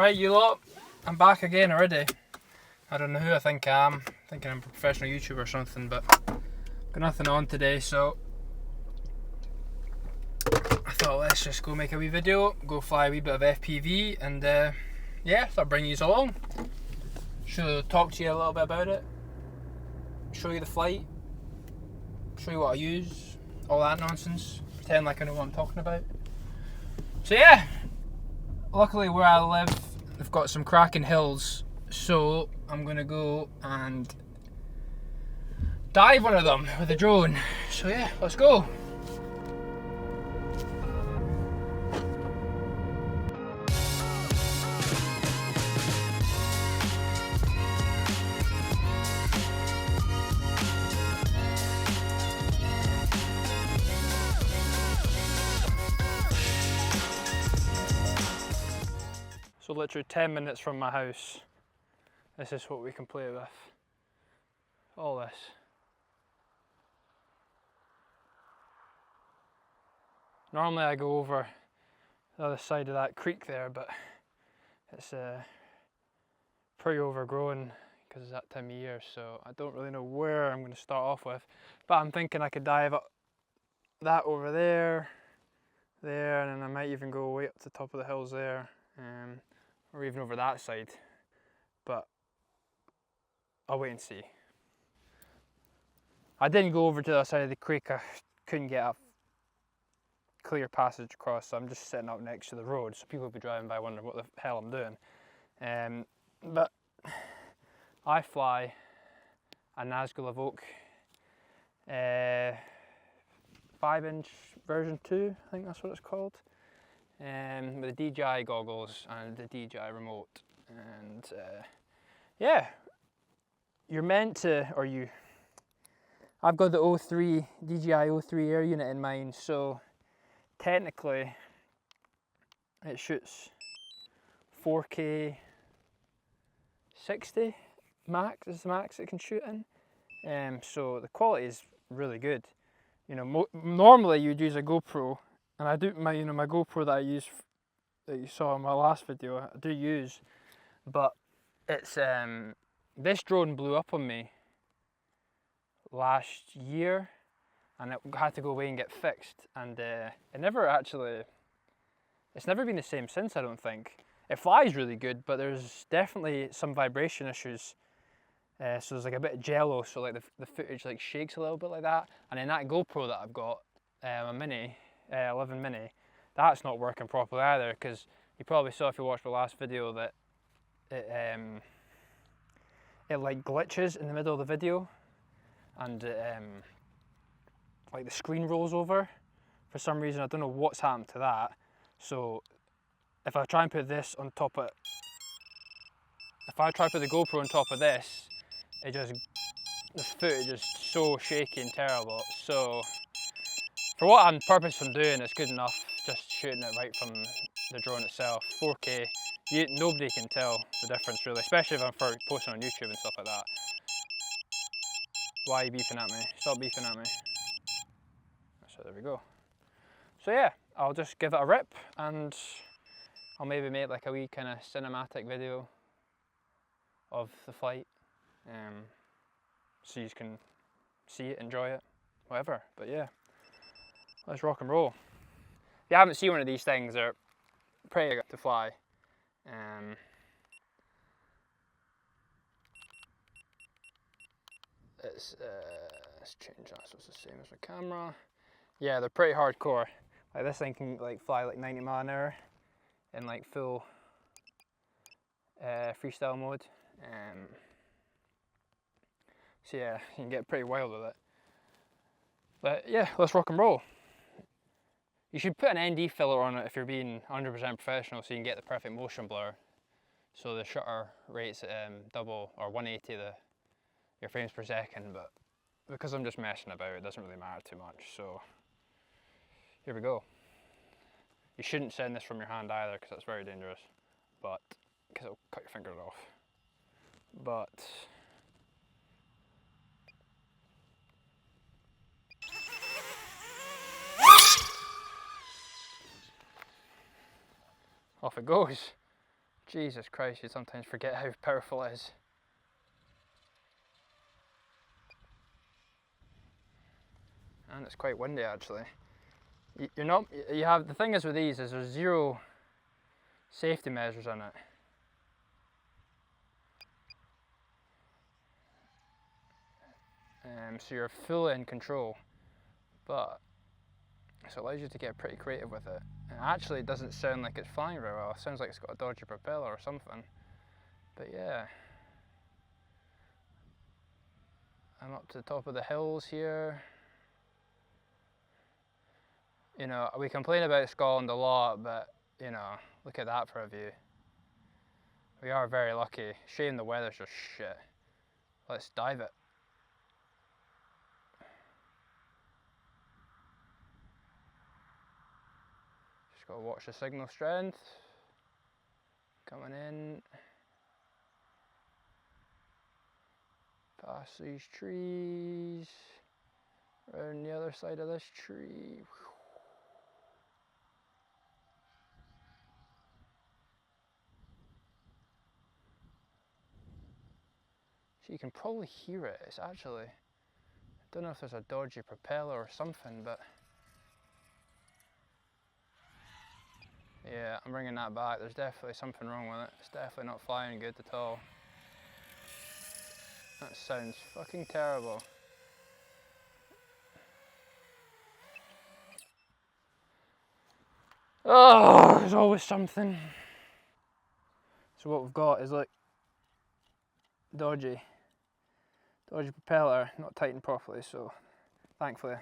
Right, you lot, I'm back again already. I don't know who I think I am. Thinking I'm a professional YouTuber or something, but got nothing on today, so I thought let's just go make a wee video, go fly a wee bit of FPV, and yeah, I'll bring you along. Talk to you a little bit about it, show you the flight, show you what I use, all that nonsense, pretend like I know what I'm talking about. So yeah, luckily where I live, they've got some cracking hills, so I'm gonna go and dive one of them with a drone. So yeah, let's go. So literally 10 minutes from my house, this is what we can play with. All this. Normally I go over the other side of that creek there, but it's pretty overgrown because it's that time of year, so I don't really know where I'm going to start off with. But I'm thinking I could dive up that over there, and then I might even go way up to the top of the hills there. Or even over that side, but I'll wait and see. I didn't go over to the other side of the creek. I couldn't get a clear passage across, so I'm just sitting up next to the road, so people will be driving by wondering what the hell I'm doing. But I fly a Nazgûl evoque 5-inch version 2, I think that's what it's called. With the DJI goggles and the DJI remote, and yeah, you're meant to, I've got the DJI 03 air unit in mine, so technically it shoots 4K 60 max is the max it can shoot in, so the quality is really good. You know, normally you'd use a GoPro. And I do my GoPro that I use, that you saw in my last video, I do use, but it's this drone blew up on me last year, and it had to go away and get fixed, and it's never been the same since, I don't think. It flies really good, but there's definitely some vibration issues. So there's like a bit of jello, so like the footage like shakes a little bit like that. And then that GoPro that I've got, a Mini. 11 Mini, that's not working properly either, because you probably saw if you watched the last video that it like glitches in the middle of the video, and like the screen rolls over for some reason. I don't know what's happened to that. So if I try and put this on top of, if I try to put the GoPro on top of this, the footage is so shaky and terrible. So for what purpose I'm doing, it's good enough, just shooting it right from the drone itself. 4K, nobody can tell the difference really, especially if I'm posting on YouTube and stuff like that. Why are you beeping at me? Stop beeping at me. So there we go. So yeah, I'll just give it a rip, and I'll maybe make like a wee kind of cinematic video of the flight, so you can see it, enjoy it, whatever. But yeah. Let's rock and roll. If you haven't seen one of these things, they're pretty good to fly. Let's change that so it's the same as my camera. Yeah, they're pretty hardcore. Like this thing can like fly like 90 miles an hour in like full freestyle mode. So yeah, you can get pretty wild with it. But yeah, let's rock and roll. You should put an ND filler on it if you're being 100% professional, so you can get the perfect motion blur. So the shutter rate's double or 180 your frames per second, but because I'm just messing about, it doesn't really matter too much. So here we go. You shouldn't send this from your hand either, because that's very dangerous, but because it'll cut your fingers off. But off it goes. Jesus Christ, you sometimes forget how powerful it is. And it's quite windy actually. The thing is with these is there's zero safety measures in it. So you're fully in control, but so it allows you to get pretty creative with it. And actually it doesn't sound like it's flying very well. It sounds like it's got a dodgy propeller or something. But yeah. I'm up to the top of the hills here. You know, we complain about Scotland a lot, but you know, look at that for a view. We are very lucky. Shame the weather's just shit. Let's dive it. Just gotta watch the signal strength. Coming in. Past these trees. Around the other side of this tree. So you can probably hear it. It's actually, I don't know if there's a dodgy propeller or something, but yeah, I'm bringing that back. There's definitely something wrong with it. It's definitely not flying good at all. That sounds fucking terrible. Oh, there's always something. So what we've got is like dodgy propeller, not tightened properly, so thankfully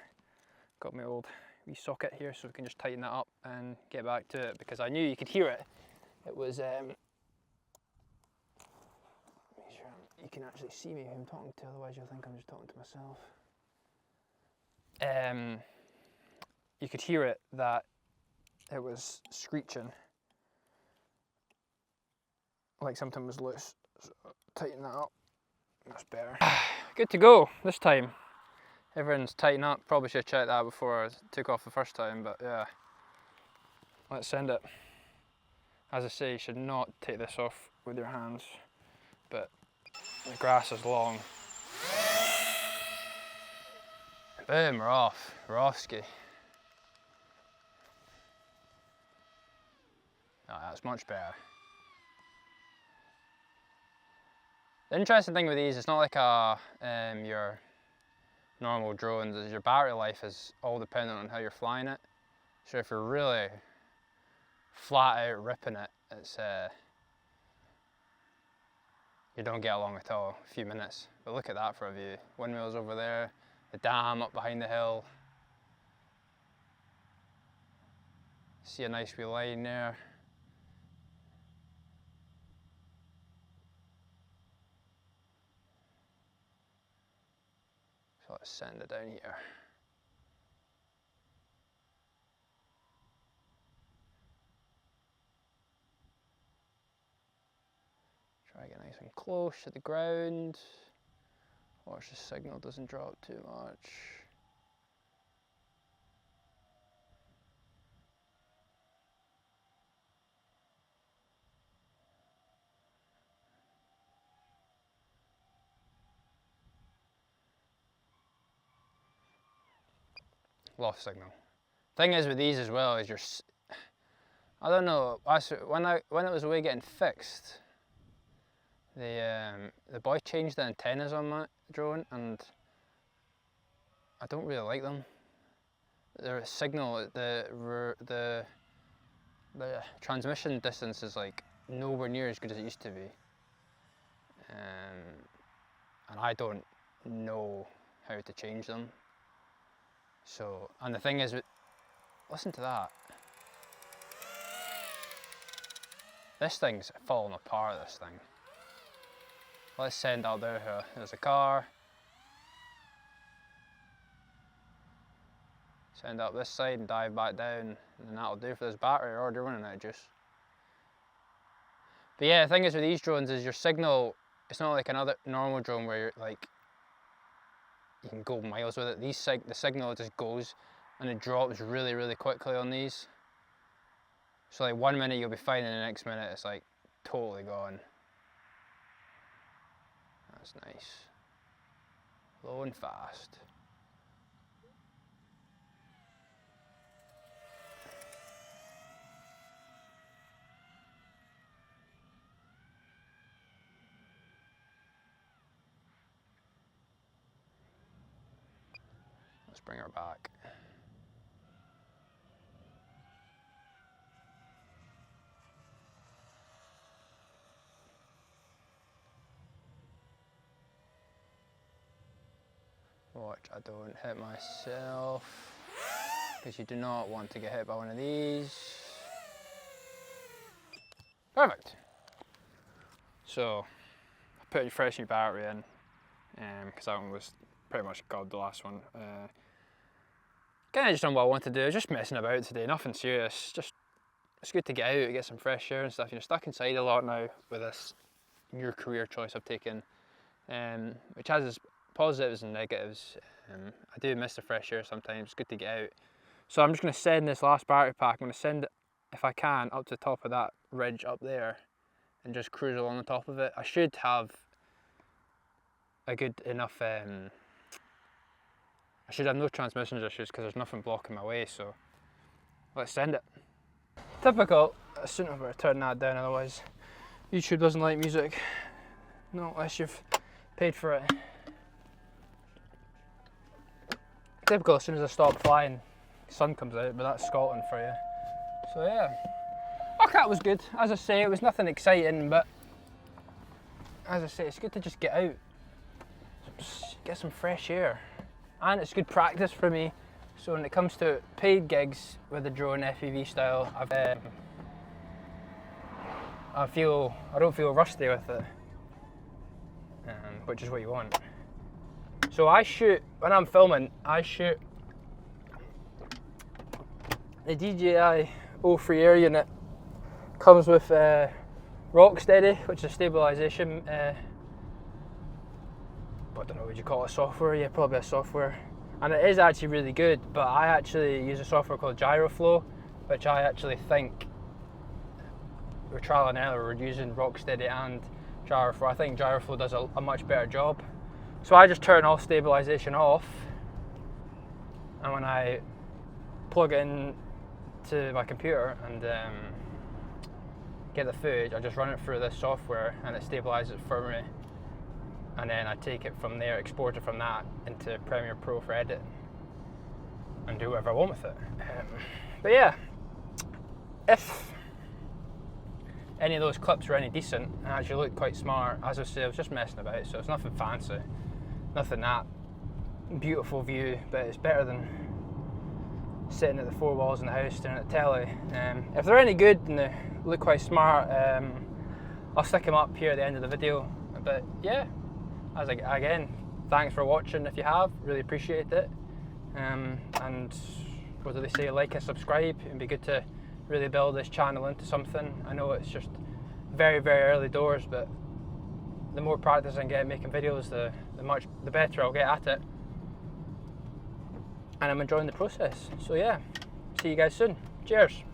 got my old wee socket here so we can just tighten that up and get back to it, because I knew you could hear it. It was, make sure you can actually see me who I'm talking to, otherwise you'll think I'm just talking to myself. You could hear it, that it was screeching, like something was loose, so tighten that up. That's better. Good to go this time. Everyone's tightened up. Probably should have checked that before I took off the first time, but yeah. Let's send it. As I say, you should not take this off with your hands, but the grass is long. Boom, we're off. We're off ski. Oh, that's much better. The interesting thing with these, it's not like your normal drones, is your battery life is all dependent on how you're flying it. So if you're really flat out ripping it, it's you don't get along at all, a few minutes. But look at that for a view. Windmills over there, the dam up behind the hill. See a nice wee line there. So let's send it down here. Try to get nice and close to the ground. Watch the signal doesn't drop too much. Lost signal. Thing is with these as well is I don't know, when it was away getting fixed, the boy changed the antennas on my drone and I don't really like them. Their signal, the transmission distance is like nowhere near as good as it used to be. And I don't know how to change them. So, and the thing is, listen to that. This thing's falling apart, this thing. Let's send out there, there's a car. Send up this side and dive back down, and that'll do for this battery. We're already running out of juice. But yeah, the thing is with these drones is your signal, it's not like another normal drone where you're like, you can go miles with it. The signal just goes and it drops really, really quickly on these. So like 1 minute you'll be fine and the next minute it's like totally gone. That's nice. Low and fast. Let's bring her back. Watch I don't hit myself, because you do not want to get hit by one of these. Perfect. So I put a fresh new battery in, because that one was pretty much god, the last one. Kind of just done what I wanted to do, just messing about today, nothing serious. Just it's good to get out, get some fresh air and stuff. You're stuck inside a lot now with this new career choice I've taken, which has its positives and negatives. I do miss the fresh air sometimes. It's good to get out. So I'm just going to send this last battery pack. I'm going to send it, if I can, up to the top of that ridge up there and just cruise along the top of it. I should have a good enough, I should have no transmissions issues because there's nothing blocking my way, so let's send it. Typical, I shouldn't have better turn that down, otherwise YouTube doesn't like music, not unless you've paid for it. Typical, as soon as I stop flying, the sun comes out, but that's Scotland for you. So yeah, okay, that was good. As I say, it was nothing exciting, but as I say, it's good to just get out, just get some fresh air. And it's good practice for me. So when it comes to paid gigs with the drone FPV style, I don't feel rusty with it, which is what you want. So I shoot, when I'm filming, I shoot the DJI O3 Air unit. Comes with Rocksteady, which is a stabilization, I don't know, would you call it software? Yeah, probably a software. And it is actually really good, but I actually use a software called Gyroflow, which I actually think we're trial and error. We're using Rocksteady and Gyroflow. I think Gyroflow does a much better job. So I just turn all stabilization off, and when I plug it in to my computer and get the footage, I just run it through this software and it stabilizes it for me. And then I take it from there, export it from that into Premiere Pro for editing, and do whatever I want with it. But yeah, if any of those clips were any decent and actually looked quite smart, as I say, I was just messing about, so it's nothing fancy, nothing that beautiful view, but it's better than sitting at the four walls in the house staring at the telly. If they're any good and they look quite smart, I'll stick them up here at the end of the video. But yeah, again, thanks for watching if you have, really appreciate it. And what do they say, like and subscribe. It'd be good to really build this channel into something. I know it's just very, very early doors, but the more practice I can get making videos, the better I'll get at it. And I'm enjoying the process. So yeah, see you guys soon. Cheers.